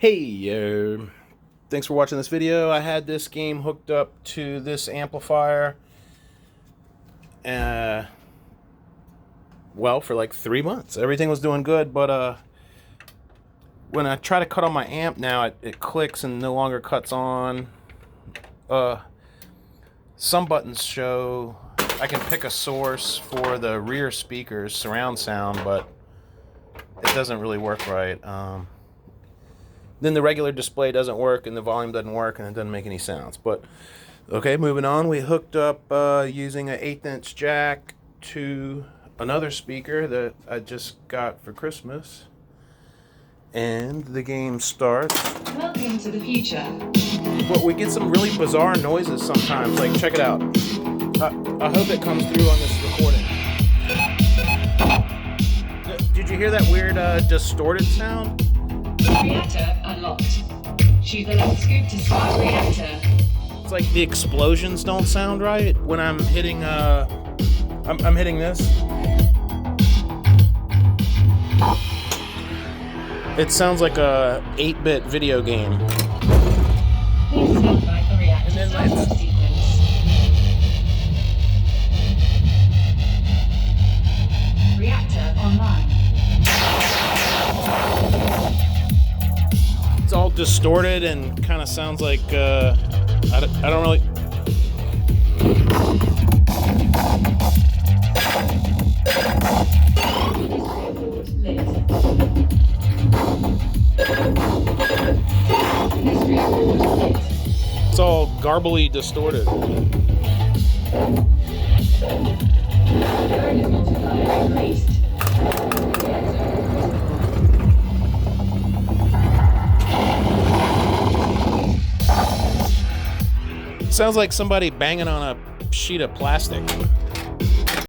Hey, thanks for watching this video. I had this game hooked up to this amplifier, well, for like 3 months. Everything was doing good, but when I try to cut on my amp now, it clicks and no longer cuts on. Some buttons show I can pick a source for the rear speakers, surround sound, but it doesn't really work right. Then the regular display doesn't work and the volume doesn't work and it doesn't make any sounds. But okay, moving on, we hooked up using an 1/8" jack to another speaker that I just got for Christmas, and the game starts. Welcome to the future. But we get some really bizarre noises sometimes. Like, check it out. I hope it comes through on this recording. Did you hear that weird distorted sound? Reactor unlocked. Choose the left scoop to start reactor. It's like the explosions don't sound right when I'm hitting I'm hitting this. It sounds like a 8-bit video game. Please stand by for reactor And then startup sequence. Reactor online. It's all distorted and kind of sounds like I don't really. It's all garbly distorted. Current multiplier increased. Sounds like somebody banging on a sheet of plastic.